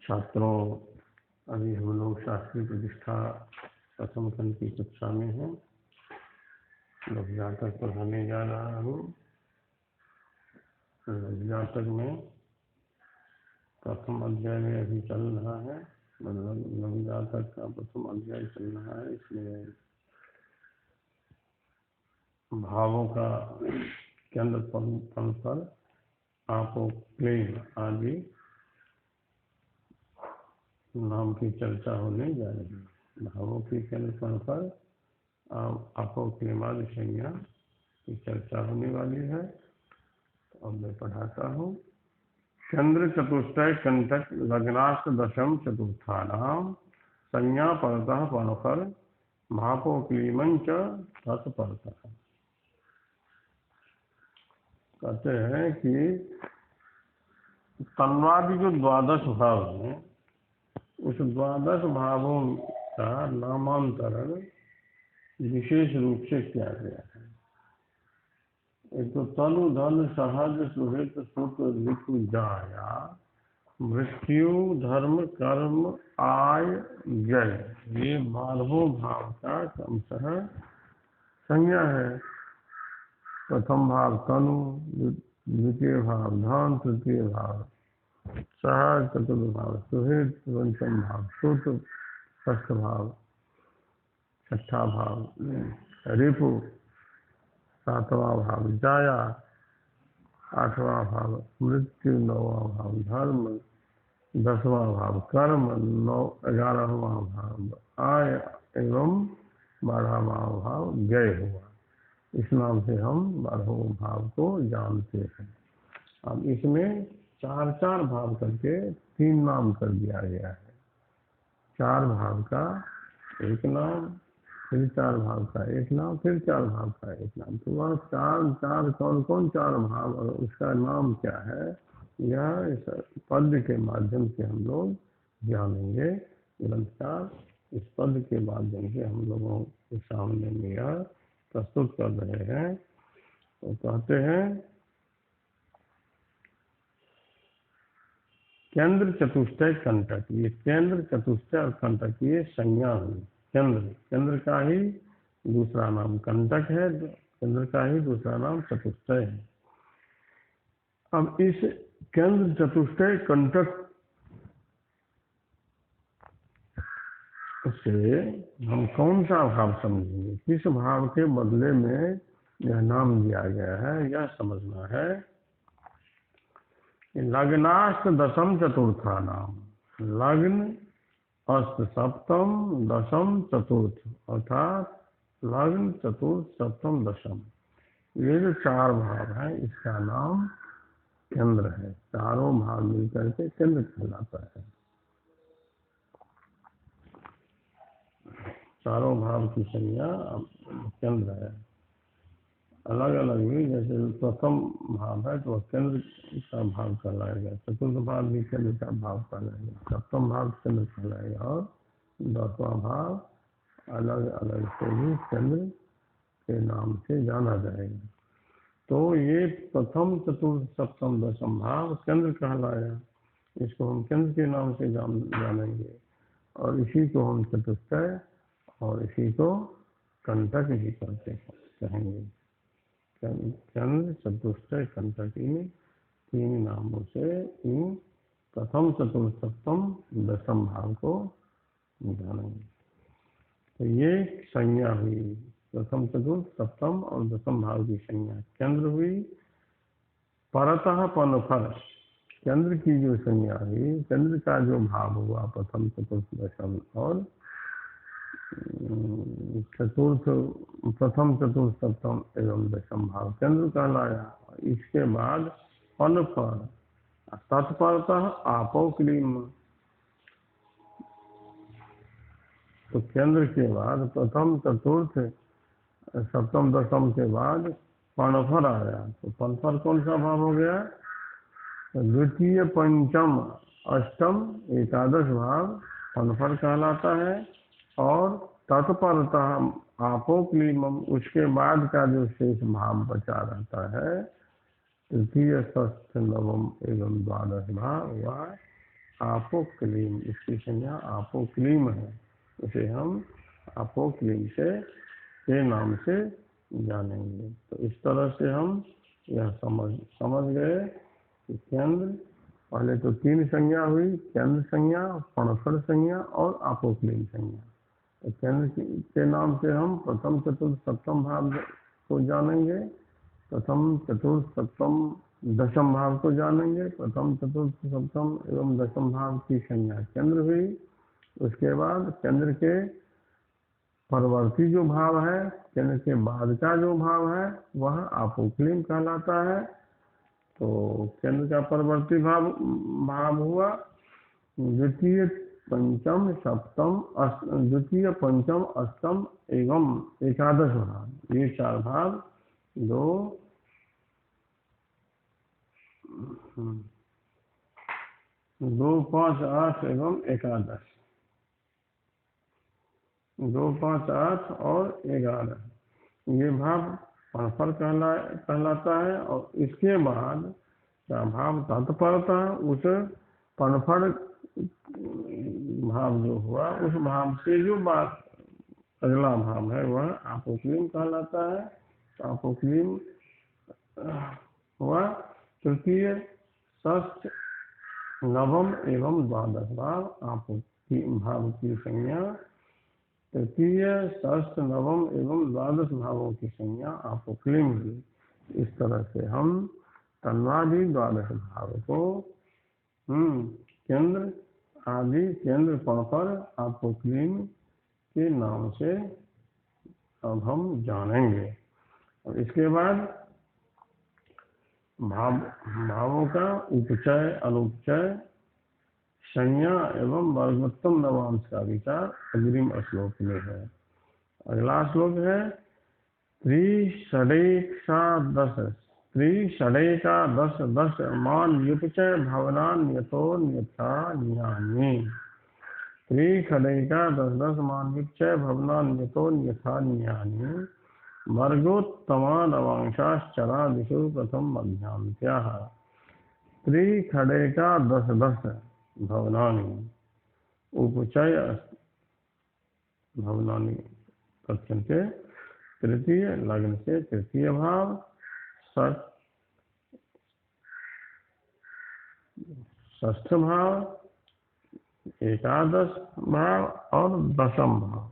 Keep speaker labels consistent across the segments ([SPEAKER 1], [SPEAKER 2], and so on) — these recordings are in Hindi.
[SPEAKER 1] छात्रों, अभी हम लोग शास्त्रीय प्रतिष्ठा प्रथम खंड की कक्षा में हैं। लघु पढ़ाने जा रहा हूँ। लघु में प्रथम अध्याय में अभी चल रहा है, मतलब लघु का प्रथम अध्याय चल रहा है। इसलिए भावों का केंद्र पद पर आपो क्लेम आदि नाम की चर्चा होने जा रही है। भावों के केंद्र पद पर आपो क्लेम आदि संज्ञा की चर्चा होने वाली है। तो अब मैं पढ़ाता हूँ। चंद्र चतुष्टय कंटक लग्नाष्ट दशम चतुर्थानाम संज्ञा परतः पनफल भापो क्लीमंच तत्परतः। कहते हैं कि तन्वादि जो द्वादश भाव हैं, उस द्वादश भावों का नामांतरण विशेष रूप से किया गया है। एक तो तनु धन सहज सुहित सुख लिखु जाया, मृत्यु धर्म कर्म आय जय, ये 12 भाव का क्रमशः संज्ञा है। प्रथम भाव तनु, द्वितीय भाव धन, तृतीय भाव सहज, चतुर्थ भाव सुहित, पंचम भाव सुत, षष्ठ भाव, छठा भाव रिपु, सातवां भाव जाया, आठवां भाव मृत्यु, नौवां भाव धर्म, 10वां भाव कर्म, 11वां भाव आय एवं 12वां भाव जय हुआ। इस नाम से हम 12 भाव को जानते हैं। अब इसमें 4-4 भाव करके 3 नाम कर दिया गया है। 4 भाव का एक नाम, फिर 4 भाव का एक नाम, फिर 4 भाव का एक नाम। तो वह 4 कौन 4 भाव और उसका नाम क्या है, यह इस पद के माध्यम से हम लोग जानेंगे। ग्रंथकार इस पद के माध्यम से हम लोगों के सामने में यह प्रस्तुत कर रहे हैं। तो कहते हैं केंद्र चतुष्टय कंटक। ये केंद्र चतुष्टय और कंटक ये संज्ञा हुई। केंद्र का ही दूसरा नाम कंटक है, केंद्र का ही दूसरा नाम चतुष्टय है। अब इस केंद्र चतुष्टय कंटक से हम कौन सा भाव समझेंगे, किस भाव के बदले में यह नाम दिया गया है, यह समझना है। लग्नाष्ट दशम चतुर्था नाम, लग्न अष्ट सप्तम दशम चतुर्थ, अर्थात लग्न चतुर्थ सप्तम दशम, ये जो 4 भाव हैं इसका नाम केंद्र है। चारों भाव मिलकर के केंद्र कहलाता है। चारों भाव की संज्ञा केंद्र है। अलग अलग भी, जैसे प्रथम भाव है तो केंद्र का भाव कहलाएगा, चतुर्थ भाव भी केंद्र का भाव कहलाएगा, सप्तम भाव केंद्र कहलाएगा और 10वां भाव अलग अलग से भी केंद्र के नाम से जाना जाएगा। तो ये प्रथम चतुर्थ सप्तम दशम भाव केंद्र कहलाया। इसको हम केंद्र के नाम से जानेंगे और इसी को हम चतुष्टय और इसी को कंटक ही कहते हैं, कहेंगे। केंद्र चतुष्टय कंटक, इन 3 नामों से इन प्रथम चतुर्थ सप्तम दशम भाव को जानेंगे। तो ये संज्ञा हुई, प्रथम चतुर्थ सप्तम और दशम भाव की संज्ञा केंद्र हुई। परतः पनफल, केंद्र की जो संज्ञा हुई, केंद्र का जो भाव हुआ प्रथम चतुर्थ दशम और प्रथम चतुर्थ सप्तम एवं दशम भाव केंद्र कहलाया। इसके बाद पन पर तत्परतः आपो क्लीम, तो केंद्र के बाद प्रथम चतुर्थ सप्तम दशम के बाद पनफर आया। तो पनफर कौन सा भाव हो गया, द्वितीय पंचम अष्टम एकादश भाव पनफर कहलाता है। और तत्परतः आपो क्लीमम, उसके बाद का जो शेष भाव बचा रहता है, तृतीय षष्ठ नवम एवं द्वादश भाव, वह आपोक्लीम, इसकी संज्ञा आपोक्लीम है, इसे हम आपोक्लीम के नाम से जानेंगे। तो इस तरह से हम यह समझ गए कि केंद्र, पहले तो 3 संज्ञा हुई, केंद्र संज्ञा, पणफड़ संज्ञा और आपोक्लीम संज्ञा। तो केंद्र के नाम से हम प्रथम चतुर्थ सप्तम भाव को जानेंगे, प्रथम चतुर्थ सप्तम दशम भाव को जानेंगे। प्रथम चतुर्थ सप्तम एवं दशम भाव की संज्ञा केंद्र हुई। उसके बाद केंद्र के परवर्ती जो भाव है, केंद्र के बाद का जो भाव है, वह आपोक्लीम कहलाता है। तो केंद्र का परवर्ती भाव हुआ द्वितीय पंचम सप्तम द्वितीय पंचम अष्टम एवं एकादश भाव। ये 4 भाव 2 5 8 एवं एकादश, 2 5 8 और 11, ये भाव पणफड़ कहलाता है। और इसके बाद क्या भाव तत्परता, उस पणफड़ भाव जो हुआ, उस भाव से जो बात अगला भाव है वह आपोक्लीम कहलाता है। तो आपोक्लीम हुआ तृतीय षष्ठ नवम एवं द्वादश भाव। आपोक्लीम भाव की संज्ञा तृतीय षष्ठ नवम एवं द्वादश भावों की संज्ञा आपोक्लीम हुई। इस तरह से हम तन्वादि द्वादश भाव को केंद्र आदि, केंद्र पणफड़ आपोक्लीम के नाम से अब हम जानेंगे। और इसके बाद भावों का उपचय, अनुपचय, संज्ञा एवं वर्गोत्तम नवांश का विचार अग्रिम श्लोक में है। अगला श्लोक है त्रिषडेकादश मान युपचय भवनान्यतो न्यथा न्यानि। त्रिषडेकादश मान युपचय भवनान्यतो न्यथा न्यानि वर्गोत्तमानवांशाश्चरादिषु प्रथम मध्यांत्याः। त्रिषडेकादश भवनानि उपचय भवनानि कथ्यन्ते। तृतीय लग्न से तृतीय भाव, षष्ठ भाव, एकादश भाव और दशम भाव।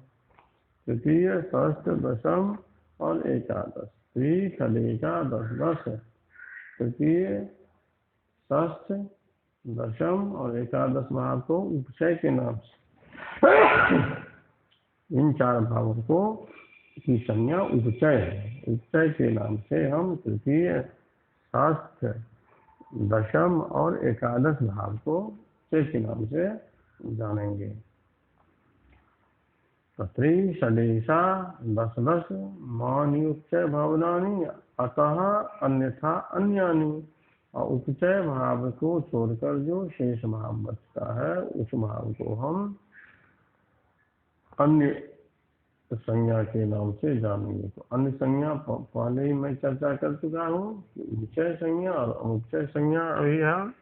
[SPEAKER 1] तृतीय षष्ठ दशम और एकादश, त्रिषडेकादश तृतीय षष्ठ दशम और एकादश भाव को उपचय के नाम से, इन 4 भावों को की संज्ञा उपचय है। उपचय के नाम से हम तृतीय षष्ठ दशम और एकादश भाव को उपचय के नाम से जानेंगे। त्रिषडेशा दश मानि उपचय भावनानि अतः अन्यथा अन्यानि। और उपचय भाव को छोड़कर जो शेष भाव बचता है, उस भाव को हम अन्य संज्ञा के नाम से जानेंगे। तो अन्य संज्ञा पहले ही मैं चर्चा कर चुका हूँ। उपचय संज्ञा और अनुपचय संज्ञा अभी हम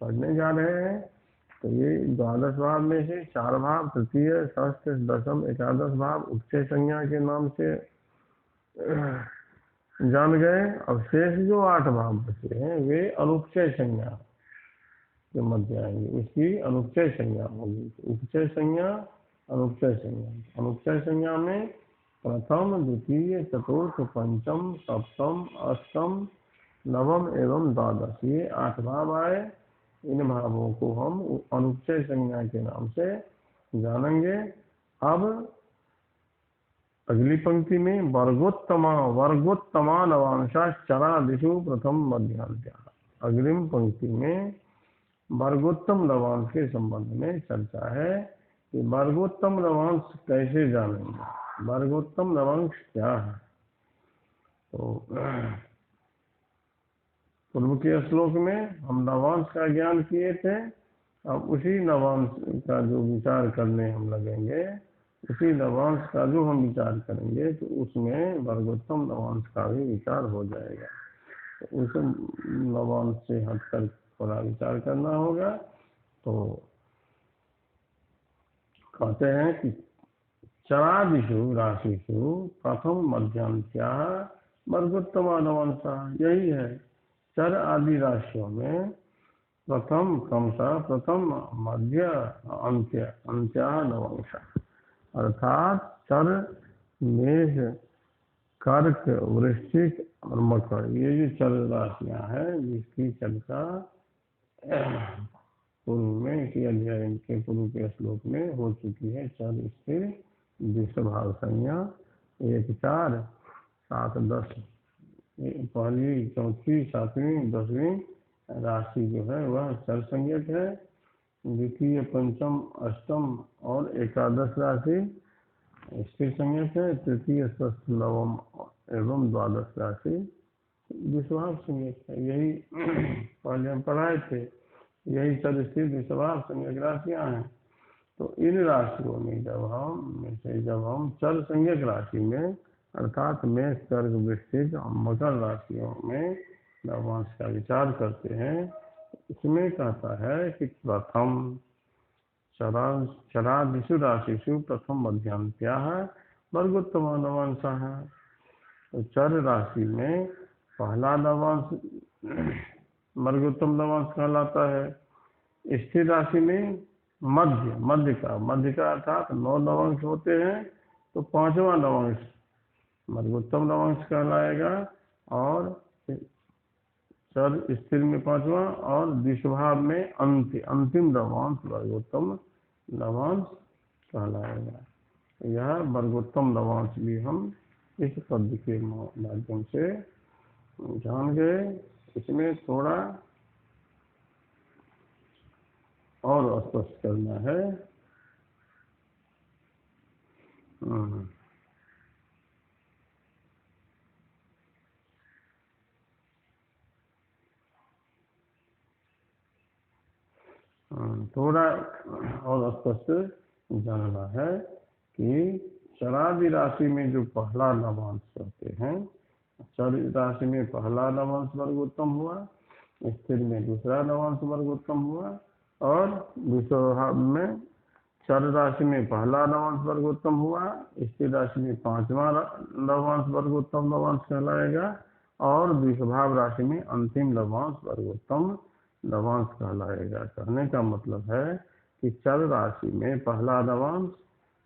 [SPEAKER 1] पढ़ने जा रहे हैं। तो ये द्वादश भाव में से 4 भाव तृतीय षष्ठ दशम एकादश भाव उपचय संज्ञा के नाम से जान गए। अब शेष जो 8 भाव बचे हैं वे अनुपचय संज्ञा के मध्य आएंगे, इसकी अनुपचय संज्ञा होगी। उपचय संज्ञा, अनुपचय संज्ञा। अनुपचय संज्ञा में प्रथम द्वितीय चतुर्थ पंचम सप्तम अष्टम नवम एवं द्वादश, ये 8 भाव आए। इन भावों को हम अनुपचय संज्ञा के नाम से जानेंगे। अब अगली पंक्ति में वर्गोत्तमा नवांशाश्चरादिषु प्रथम मध्यांत्याः। अग्रिम पंक्ति में वर्गोत्तम नवांश के संबंध में चर्चा है कि वर्गोत्तम नवांश कैसे जानेंगे, वर्गोत्तम नवांश क्या है। तो पूर्व के श्लोक में हम नवांश का ज्ञान किए थे। अब उसी नवांश का जो विचार करने हम लगेंगे, उसी नवांश का जो हम विचार करेंगे, तो उसमें वर्गोत्तम नवांश का भी विचार हो जाएगा। तो उस नवांश से हटकर थोड़ा विचार करना होगा। तो कहते हैं कि चरादिषु राशिषु प्रथम मध्यंत्या वर्गोत्तमानवंशा, यही है चर आदि राशियों में प्रथम क्रमशः प्रथम मध्य अंत्य अंत्या नवंशा, अर्थात चर मेष कर्क वृश्चिक और मकर, ये जो चर राशियां हैं जिसकी चर्चा पूर्व में इसी अध्याय के पूर्व के श्लोक में हो चुकी है। चर स्थिर विश्वभाव संज्ञा 1 4 7 10, पहली चौथी सातवीं 10वीं राशि जो है वह चर संज्ञक है। द्वितीय पंचम अष्टम और एकादश राशि स्थिर संज्ञक है। तृतीय षष्ठ नवम एवं द्वादश राशि विश्वभाव संज्ञक है। यही पहले हम पढ़ाए थे, यही चर स्थिर विश्वभाव संज्ञक राशियां हैं। तो इन राशियों में जब हम चर संज्ञक राशि में अर्थात मेष कर्क वृश्चिक और मकर राशियों में नवांश का विचार करते हैं, इसमें कहता है कि प्रथम चरादिषु राशिषु प्रथम मध्यंत्या वर्गोत्तम नवांश है। तो चर राशि में पहला नवांश वर्गोत्तम नवांश कहलाता है। स्थिर राशि में मध्य का अर्थात 9 नवांश होते हैं, तो 5वां नवांश वर्गोत्तम नवांश कहलाएगा, और चर स्थिर में 5वां और विश्वभाव में अंतिम नवांश वर्गोत्तम नवांश कहलाएगा। यह वर्गोत्तम नवांश भी हम इस पद के माध्यम से जान गए। इसमें थोड़ा और स्पष्ट करना है। थोड़ा और स्पष्ट जानना है कि चरादि राशि में जो पहला नवांश करते हैं, चर राशि में पहला नवांश वर्गोत्तम हुआ, स्थिर में दूसरा नवांश वर्गोत्तम हुआ, और विश्वभाव में चर राशि में पहला नवांश वर्गोत्तम हुआ, स्थिर राशि में 5वां नवांश वर्गोत्तम नवांश कहलाएगा, और विश्वभाव राशि में अंतिम नवांश वर्गोत्तम नवांश कहलाएगा। कहने का मतलब है कि चर राशि में पहला नवांश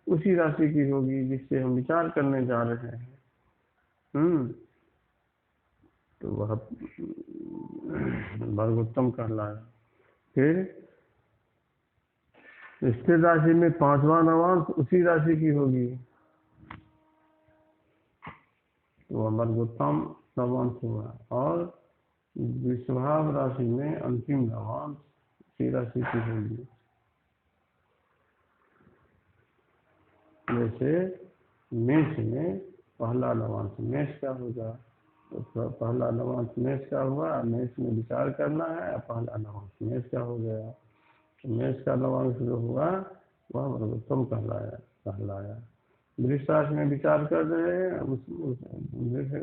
[SPEAKER 1] उसी राशि की होगी जिससे हम विचार करने जा रहे हैं। तो वह वर्गोत्तम कहलाएगा। फिर स्थिर राशि में 5वां नवांश उसी राशि की होगी, तो वह वर्गोत्तम नवांश हुआ, और विश्वभाव राशि में अंतिम नवांश उसी राशि की होगी। जैसे मेष में पहला नवांश मेष का होगा, तो पहला नवांश मेष का हुआ, मेष में विचार करना है, पहला नवांश मेष का हो गया, तो मेष का नवांश जो हुआ वह वर्गोत्तम कहलाया। वृष राशि में विचार कर रहे हैं,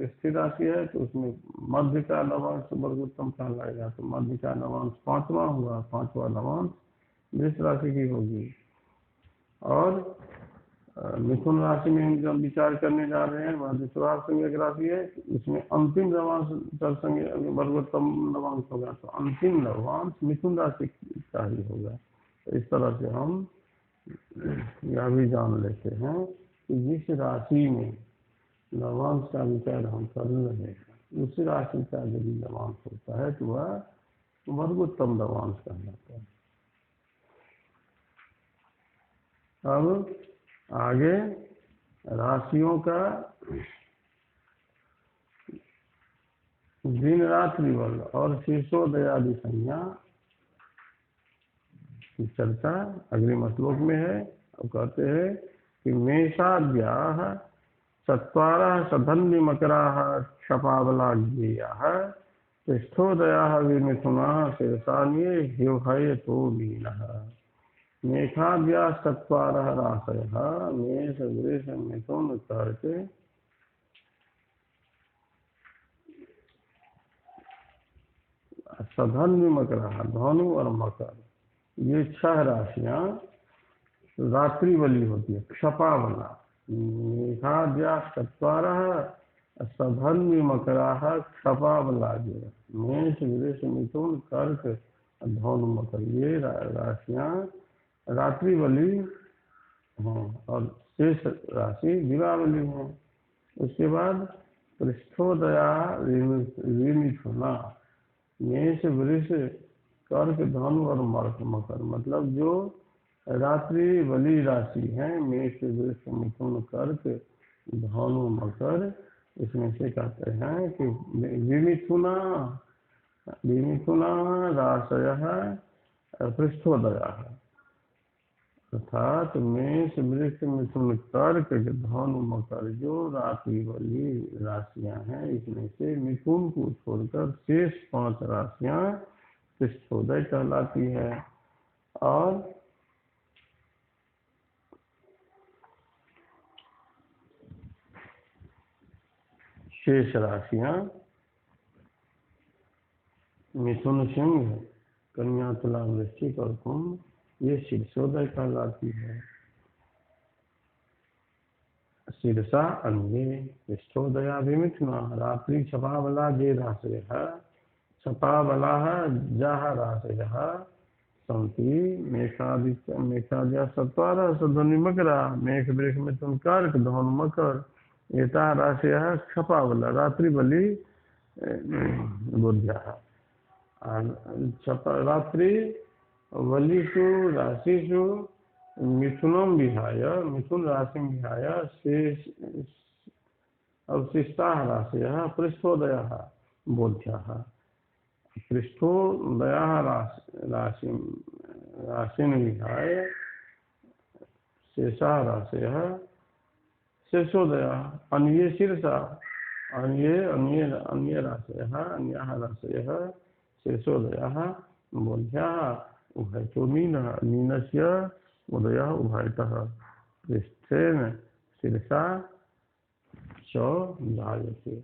[SPEAKER 1] स्थिर राशि है, तो उसमें मध्य का नवांश वर्गोत्तम कहलाएगा, तो मध्य का नवांश 5वां हुआ, 5वां नवांश वृष राशि की होगी। और मिथुन राशि में हम जब विचार करने जा रहे हैं, वह विश्वभाव संज्ञक राशि है, उसमें अंतिम नवांश वर्गोत्तम नवांश होगा, तो अंतिम नवांश मिथुन राशि का ही होगा। तो इस तरह से हम यह भी जान लेते हैं कि जिस राशि में नवांश का विचार हम कर रहे हैं, उस राशि का यदि नवांश होता है तो वह वर्गोत्तम नवांश कहलाता है। अब आगे राशियों का दिन रात्रि बल और शीर्षोदय आदि संज्ञा की चर्चा अग्रिम श्लोक में है। अब कहते हैं कि मेषाद्याः 4 सधन्वि मकराः क्षपाबलाज्ञेयाः पृष्ठोदयाः विमिथुनाः शीर्षान्ये ह्युहयतो मीनः। मेषाद्याः 4 राशयः मेष वृष मिथुन कर्क सधन्वि मकराः धनु और मकर ये 6 राशियां रात्रि वाली होती है, क्षपावला। मेघाद्या चत्वारः सधन्वी मकराः क्षपावला जो मेष वृष मिथुन कर्क धनु मकर, ये राशियां रात्रि वाली हैं और शेष राशि दिवावली है। उसके बाद पृष्ठोदया विमिथुना, मेष वृष कर्क धनु और मकर, मतलब जो रात्रि वाली राशि है मेष वृष मिथुन कर्क धनु मकर, इसमें से कहते हैं कि विमिथुना विमिथुना राशयः पृष्ठोदयः, अर्थात मेष वृष मिथुन कर्क धनु मकर जो रात्रि वाली राशियां हैं, इसमें से मिथुन को छोड़कर शेष 5 राशियां पृष्ठोदय कहलाती है। और शेष राशियां मिथुन सिंह कन्या तुला वृश्चिक और कुंभ, ये शीर्षोदय कहलाती है। शीर्षा अन्ये पृष्ठोदया विमिथुना रात्रि छपावला जे राशयः छपावलाः जाः राशयः सन्ति मेषाद्या चत्वारः सधन्वी मकरा मेष वृष मिथुन कर्क धनु मकर, एताः राशयः क्षपावला रात्रि वाली बुद्ध्याः। रात्रि वलीषु राशिषु मिथुनं विहाय मिथुन राशि विहाय अवशिष्टाः राशयः पृष्ठोदयाः बोध्याः। पृष्ठोदयाः राशिं विहाय शेषाः राशयः शेषोदयाः अन्ये शीर्षा अन्ये राशयः अन्याः राशयः शेषोदयाः बोध्याः। उभयतो मीनस्य उदयः उभयतः पृष्ठेन शीर्षा च जायते।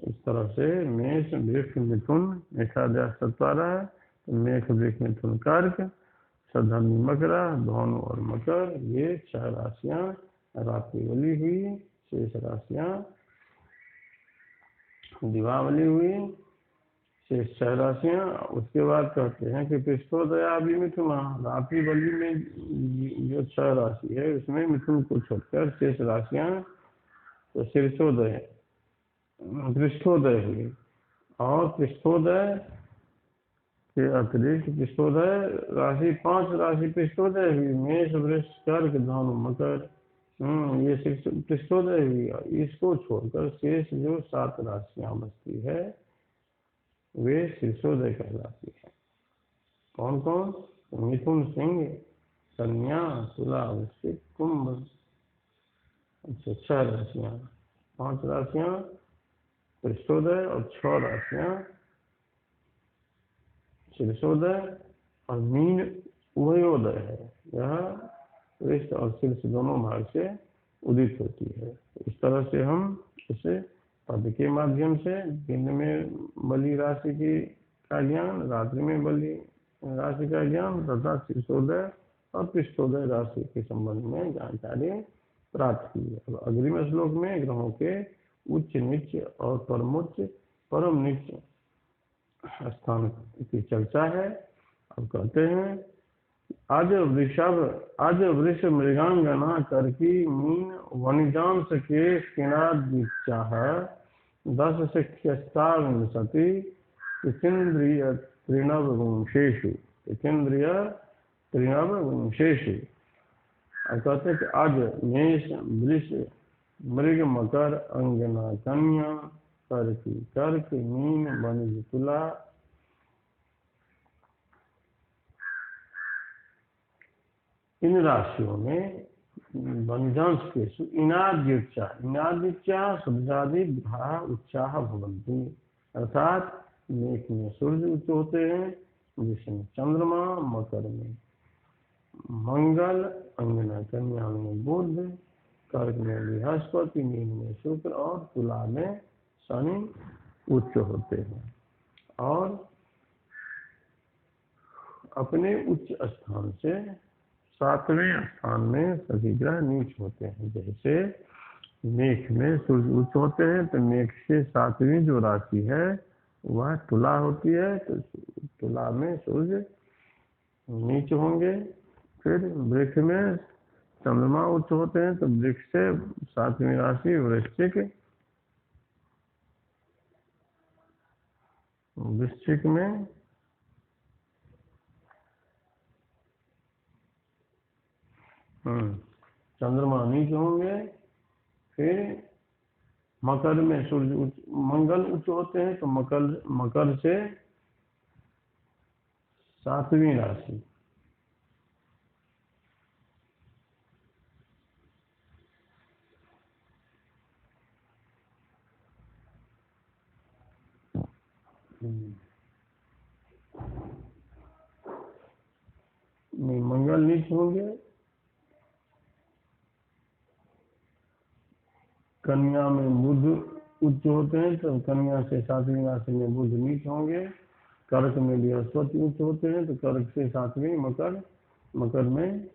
[SPEAKER 1] इस तरह से मेष वृष मिथुन मेषाद्या चत्वारः, मेष वृष मिथुन कर्क सधन्वी मकरा धनु और मकर, ये 6 राशियां रात्रि वाली हुई, शेष राशियां दिवावली हुई, शेष 6 राशियां। उसके बाद कहते हैं कि पृष्ठोदया भी मिथुना, रात्रि वाली में जो 6 राशि है उसमें मिथुन को छोड़कर शेष राशियां तो शीर्षोदय पृष्ठोदय हुई। और पृष्ठोदय के अतिरिक्त पृष्ठोदय राशि 5 राशि पृष्ठोदय हुई, मेष वृष कर्क धनु मकर, ये पृष्ठोदय हुई। इसको छोड़कर शेष जो 7 राशियां बचती है वे शीर्षोदय कहलाती है। कौन कौन? मिथुन सिंह कन्या तुला वृश्चिक कुंभ, अच्छा 6 राशियां, 5 राशियां पृष्ठोदय और 6 राशियां शीर्षोदय और मीन उभयोदय है, यह पृष्ठ और शीर्ष दोनों भाग से उदित होती है। इस तरह से हम इसे पद के माध्यम से दिन में बलि राशि का ज्ञान, रात्रि में बलि राशि का ज्ञान तथा शीर्षोदय और पृष्ठोदय राशि के संबंध में जानकारी प्राप्त की। अब अग्रिम श्लोक में ग्रहों के उच्च नीच और परम नीच स्थान की चर्चा है। अब कहते हैं आज वृष मृगांगना करकी मीन वनिजांश के किनाद्विचाः 10 शिक्षस्ताविंशति इचेन्द्रिय तृणवंशेषु। अब कहते हैं कि आज मेष वृष मृग मकर अंगना कन्या कर्क मीन वनिज तुला इन राशियों में वनिजांश केषु इनाद्युच्चाः सूर्यादि ग्रहाः उच्चाः भवन्ति, अर्थात मेष में सूर्य उच्च होते हैं, वृष में चंद्रमा, मकर में मंगल, अंगना कन्या में बुध, कर्क में बृहस्पति, मीन में शुक्र और तुला में शनि उच्च होते हैं। और अपने उच्च स्थान से 7वें स्थान में सभी ग्रह नीच होते हैं। जैसे मेष में सूर्य उच्च होते हैं तो मेष से 7वीं जो राशि है वह तुला होती है, तो तुला में सूर्य नीच होंगे। फिर वृक्ष में चंद्रमा उच्च होते हैं तो वृक्ष से 7वीं राशि वृश्चिक, वृश्चिक में चंद्रमा नीच होंगे। फिर मकर में सूर्य उच्च, मंगल उच्च होते हैं तो मकर से 7वीं राशि में मंगल नीच होंगे। कन्या में बुध उच्च होते हैं तो कन्या से 7वीं राशि में बुध नीच होंगे। कर्क में बृहस्पति उच्च होते हैं तो कर्क से 7वीं मकर में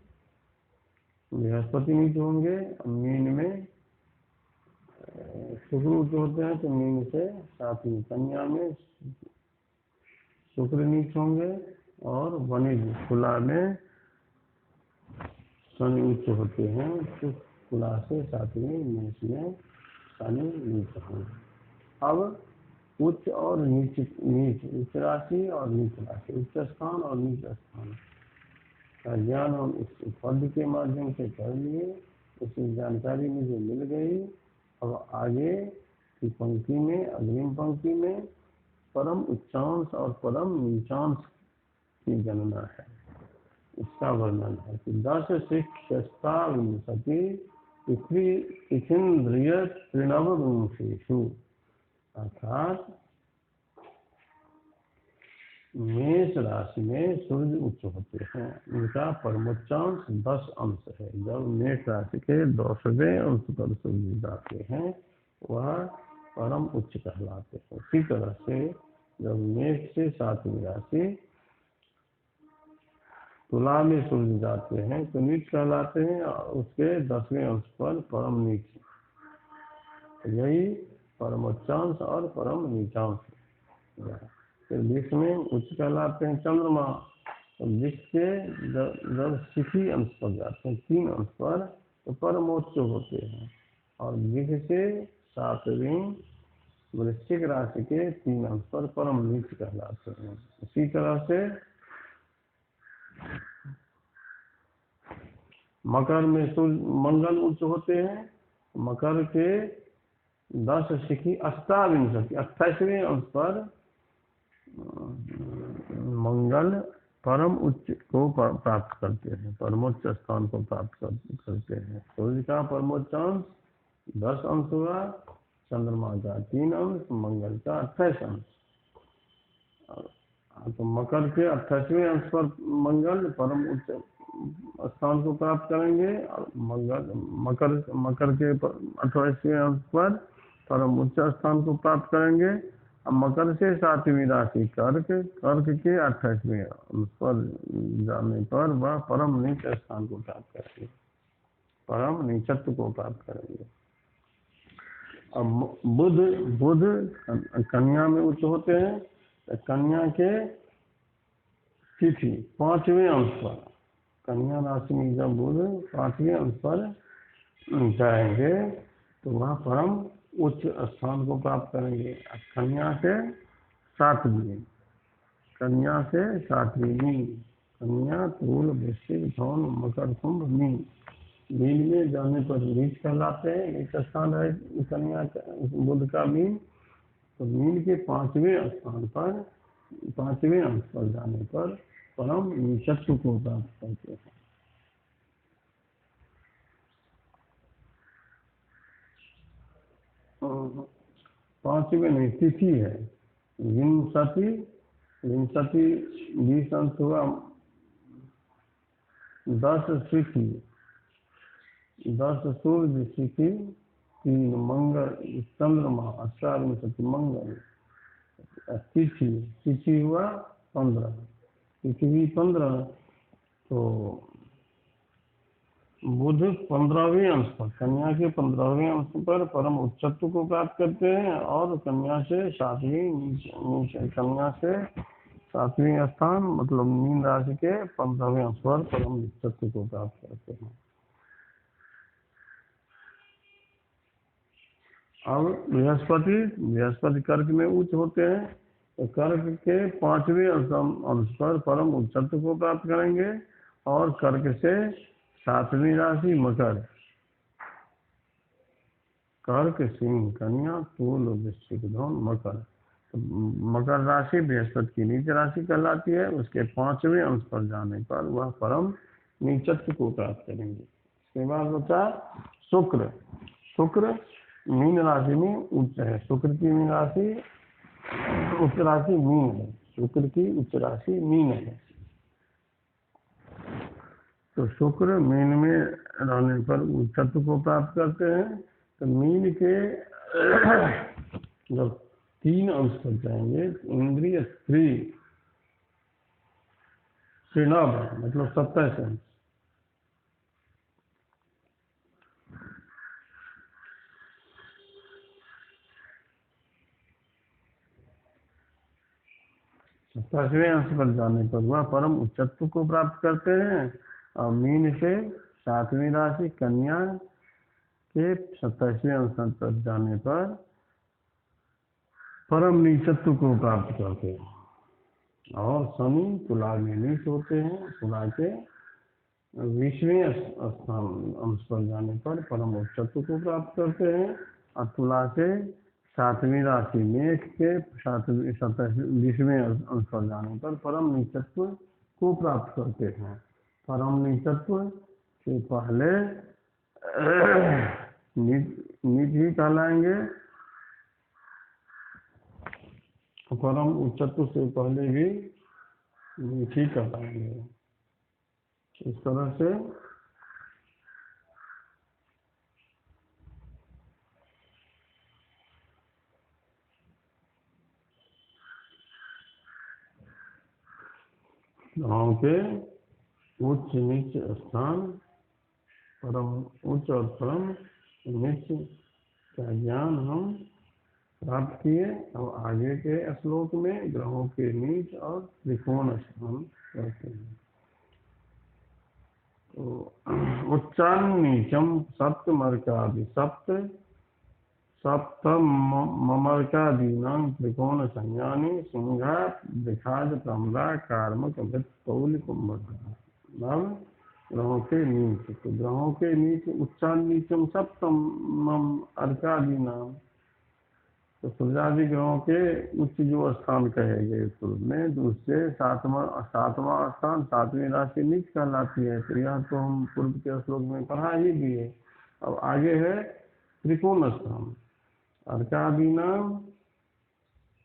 [SPEAKER 1] बृहस्पति नीच होंगे। मीन में शुक्र उच्च होते हैं तो मीन से 7वीं, कन्या में शुक्र नीच होंगे। और वनिज तुला में शनि उच्च होते हैं तो तुला से 7वीं, मेष में शनि नीच होंगे। अब उच्च और नीच, उच्च राशि और नीच राशि, उच्च स्थान और नीच स्थान का ज्ञान हम इस पद के माध्यम से कर लिए। इसकी जानकारी मुझे मिल गई। अब आगे की पंक्ति में, अग्रिम पंक्ति में परम उच्चांश और परम नीचांश की गणना है, इसका वर्णन है कि 10 शिक्षस्ता विंशति तिथिन्द्रिय त्रिनवविंशेषु, अर्थात मेष राशि में सूर्य उच्च होते हैं, उनका परमोच्चांश 10 अंश है। जब मेष राशि के 10वें अंश पर सूर्य जाते हैं वह परम उच्च कहलाते हैं। इसी तरह से जब मेष से 7वीं राशि तुला में सूर्य जाते हैं तो नीच कहलाते हैं, और उसके 10वें अंश पर परम नीच, यही परमोच्चांश और परम नीचांश। फिर वृक्ष में उच्च कहलाते हैं चंद्रमा, तो वृक्ष के जब शिखी अंश पर जाते हैं 3 अंश पर तो परमोच्च होते हैं, और वृक्ष से 7वीं वृश्चिक राशि के 3 अंश पर परम नीच कहलाते हैं। इसी तरह से मकर में मंगल उच्च होते हैं, मकर के 10 शिखी अष्टाविंशति 28वें अंश पर मंगल परम उच्च को प्राप्त करते हैं, परमोच्च स्थान को प्राप्त करते हैं। सूर्य का परमोच्चांश 10 अंश हुआ, चंद्रमा का 3 अंश, मंगल का 28 अंश। तो मकर के 28वें अंश पर मंगल परम उच्च स्थान को प्राप्त करेंगे, और मकर के 28वें अंश पर परम उच्च स्थान को प्राप्त करेंगे। अब मकर से 7वीं राशि कर्क के 28वें अंश पर जाने पर वह परम नीच स्थान को प्राप्त करेंगे, परम नीचत्व को प्राप्त करेंगे। अब बुध कन्या में उच्च होते हैं, कन्या के तिथि 5वें अंश पर, कन्या राशि में जब बुध 5वें अंश पर जाएंगे तो वह परम उच्च स्थान को प्राप्त करेंगे। कन्या से 7वीं, कन्या से 7वीं, कन्या तुल वृश्चिक धन मकर कुंभ मीन, मीन में जाने पर नीच कहलाते हैं, नीच स्थान है कन्या बुध का मीन। तो मीन के 5वें स्थान पर 5वें अंश पर जाने पर परम नीचत्व को प्राप्त करते हैं। पांचवें नहीं, तिथि है विंशति 20 अंश हुआ, 10 शिखी 10 सूर्य शिखी 3 मंगल चंद्रमा 28 मंगल, तिथि हुआ 15, पृथ्वी 15, तो बुध 15वें अंश पर, कन्या के 15वें अंश पर परम उच्चत्व को प्राप्त करते हैं, और कन्या से 7वीं कन्या से 7वीं स्थान मतलब मीन राशि के 15वें अंश पर परम उच्चत्व को प्राप्त करते हैं। अब बृहस्पति कर्क में उच्च होते हैं, तो कर्क के 5वें अंश पर परम उच्चत्व को प्राप्त करेंगे, और कर्क से 7वीं राशि मकर, कर्क सिंह कन्या तुल वृश्चिक धनु मकर, तो मकर राशि बृहस्पति की नीच राशि कहलाती है। उसके 5वें अंश पर जाने पर वह परम नीचत्व को प्राप्त करेंगे। इसके बाद बचा शुक्र मीन राशि में उच्च है। शुक्र की मीन राशि उच्च राशि मीन है, शुक्र की उच्च राशि मीन है। तो शुक्र मीन में रहने पर उच्चत्व को प्राप्त करते हैं। तो मीन के जब 3 अंश पर जाएंगे, इंद्रिय त्रिनव मतलब 27 अंश, दसवें अंश पर जाने पर वह परम उच्चत्व को प्राप्त करते हैं। और मीन से 7वीं राशि कन्या के 27वें अंश पर जाने पर परम नीचत्व को प्राप्त करते हैं। और शनि तुला में नीच होते हैं, तुला के 20वें स्थान अंश पर जाने पर परम उच्चत्व को प्राप्त करते हैं। और तुला के 7वीं राशि मेष के 20वें अंश पर जाने पर परम नीचत्व को प्राप्त करते हैं। परम नीचत्व से पहले नीच ही कहलाएंगे, परम उच्चत्व से पहले भी नीच ही कहलाएंगे। इस तरह से ग्रहों के उच्च नीच स्थान, परम उच्च और परम नीच का ज्ञान हम प्राप्त किए। और आगे के श्लोक में ग्रहों के नीच और त्रिकोण स्थान करते हैं। तो उच्चान नीचम सप्तमर्कादि सप्तमर्कादीनां त्रिकोण संज्ञानि सिंह वृषाज प्रमदा कार्मक वृत्तौल कुंभक। ग्रहों के नीच, तो ग्रहों के नीच उच्चान नीचम सप्तम अर्कादि नाम, तो सूर्यादि ग्रहों के उच्च जो स्थान कहे गए पूर्व में, दूसरे 7वां स्थान 7वीं राशि नीच कहलाती है। तो यह तो हम पूर्व के श्लोक में पढ़ा ही दिए। अब आगे है त्रिकोण स्थान, अर्कादि नाम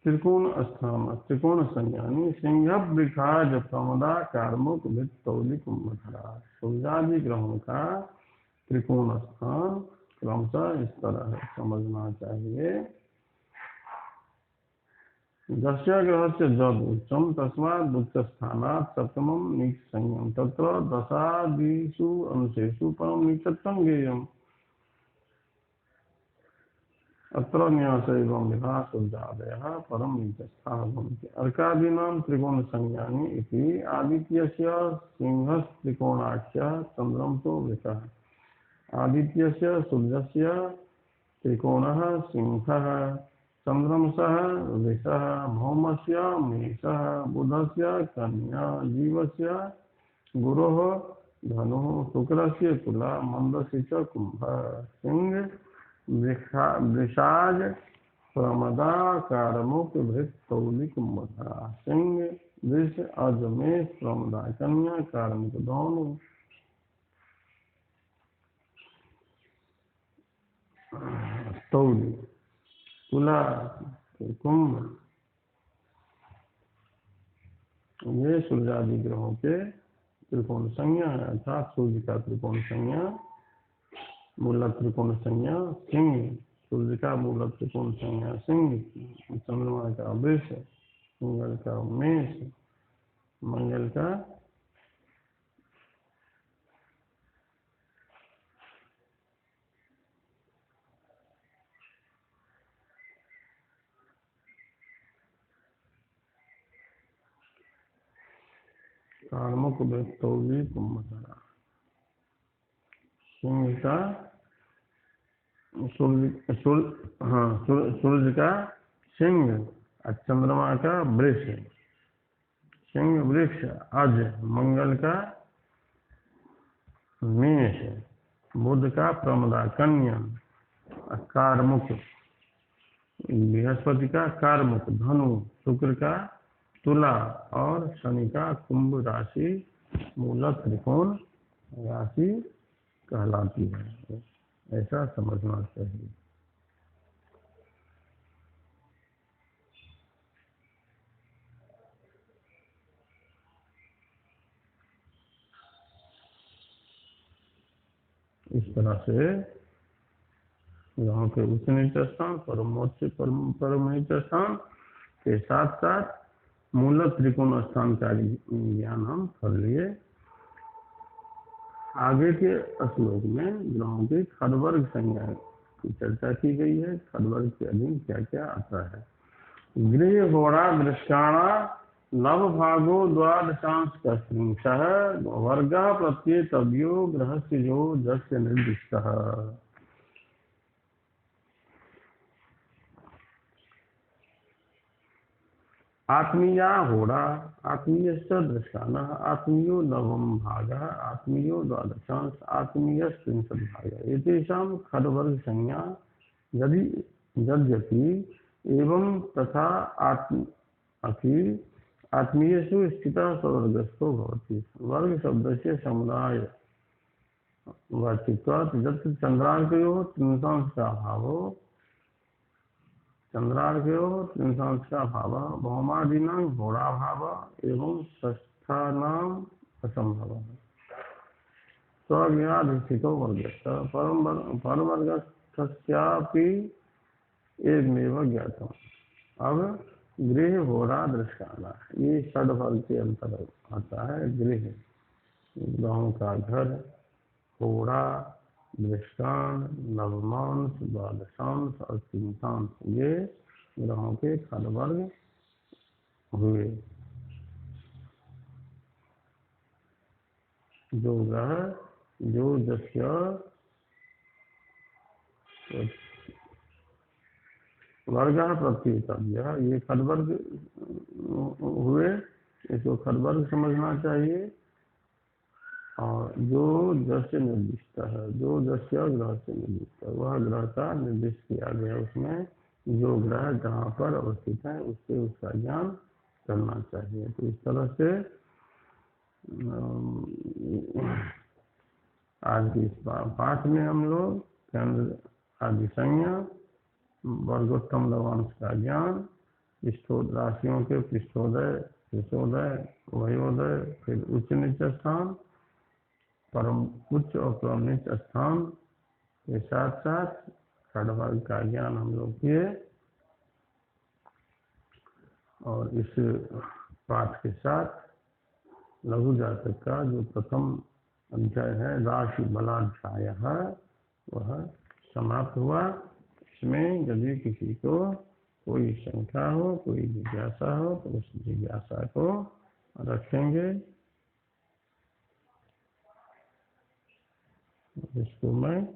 [SPEAKER 1] त्रिकोण स्थान, त्रिकोण संज्ञानी सिंह वृषाज प्रमदा कार्मुक वृत्तौली कुंभकरा। सूर्यादि ग्रहों का त्रिकोण स्थान क्रमशः इस तरह समझना चाहिए। दस्य ग्रह से जब उच्चम तस्मात् उच्च स्थानात् सप्तमं नीच संयम तत्र दशादिषु अंशेषु परम नीचत्वं ज्ञेयम्। अत्र न्यास एवं विधा सूर्यादयः परम नीचस्थाः भवन्ति। अर्कादीनां त्रिकोण संज्ञानि इति आदित्यस्य सिंहस्त्रिकोणाख्यः चन्द्रमसो वृषः। आदित्यस्य सूर्यस्य त्रिकोणः सिंहः, चन्द्रमसः वृषः, भौमस्य मेषः, बुधस्य कन्या, जीवस्य गुरोः धनुः, शुक्रस्य तुला, मंदस्य च कुम्भः। सिंह वृषाज प्रमदा कारमुक वृत्तौली कुंभकरा। सिंह वृष अज मेष प्रमदा कन्या कारमुक धनु। तौली तुला कुंभ, ये सूर्यादि ग्रहों के त्रिकोण संज्ञा है। अर्थात सूर्य का त्रिकोण संज्ञा मूलक त्रिकोण संज्ञा सिंह, सूर्य का मूलक त्रिकोण संज्ञा सिंह, चंद्रमा का वृष, मंगल का मेष, मंगल का कार्मुक व्यक्त होगी कुंभकर्ण। सिंह का सूर्य का सिंह और चंद्रमा का वृक्ष। सिंह वृक्ष अज, मंगल का मेष, बुध का प्रमदा कन्या, कारमुक बृहस्पति का कारमुक धनु, शुक्र का तुला और शनि का कुंभ राशि मूलक त्रिकोण राशि कहलाती है। ऐसा समझना चाहिए। इस तरह से ग्रहों के उच्च नीच स्थान, परम नीच स्थान के साथ साथ मूलक त्रिकोण स्थान का ज्ञान हम कर लिए। आगे के श्लोक में ग्रहों की खडवर्ग संज्ञा की चर्चा की गई है। खडवर्ग के अधीन क्या क्या आता है। गृह होड़ा दृष्टाना नव भागो द्वादशांश कस्त्रिंशः वर्गः प्रत्येतव्यो गृहस्य जो जस्य निर्दिष्टः। आत्मीया होड़ा, आत्मीयश्च दृष्टानः, आत्मीयो नवम भागः, आत्मीयो द्वादशांश, आत्मीयस्त्रिंशत् भागः। एतेषां खडवर्ग संज्ञा यद्यपि एवं तथा अपि आत्मीयेषु स्थितः स्ववर्गस्थो भवति। वर्ग शब्दस्य समुदाय वाचित्वात् यत्र चंद्रार्कयोः त्रिंशांश का भावो, चंद्रार्कयोः त्रिंशांश का भाव, भौमादीनां होराभाव एवं षष्ठानाम् असंभवः। स्वज्ञाधिष्ठितो वर्गस्य परवर्गस्थस्यापि एवमेव ज्ञातम्। अब गृह होरा दृष्टाना ये षड्वर्ग के अंतर्गत आता है। गृह ग्रहों का घर, होरा दृष्टान, नवमांश, द्वादशांश और त्रिंशांश ये ग्रहों के खडवर्ग हुए। जो ग्रह जो जस्य वर्ग प्रत्युतव्य ये खडवर्ग हुए, इसको खडवर्ग समझना चाहिए। और जो जस्य निर्दिष्ट है, जो जस्य ग्रह से निर्दिष्ट है, वह ग्रह का निर्दिष्ट किया गया, उसमें जो ग्रह जहाँ पर अवस्थित है उससे उसका ज्ञान करना चाहिए। तो इस तरह से आज की इस पाठ में हम लोग केंद्र आदि संज्ञा, वर्गोत्तम लवांश का ज्ञान, राशियों के पृष्ठोदय, कृशोदय, वयोदय, फिर उच्च नीच स्थान, परम उच्च और परम नीच स्थान के साथ साथ खडवर्ग का ज्ञान हम लोग किए। और इस पाठ के साथ लघु जातक का जो प्रथम अध्याय है राशि बलाध्याय है वह समाप्त हुआ। इसमें यदि किसी को कोई शंका हो, कोई जिज्ञासा हो तो उस जिज्ञासा को रखेंगे। इसको मैं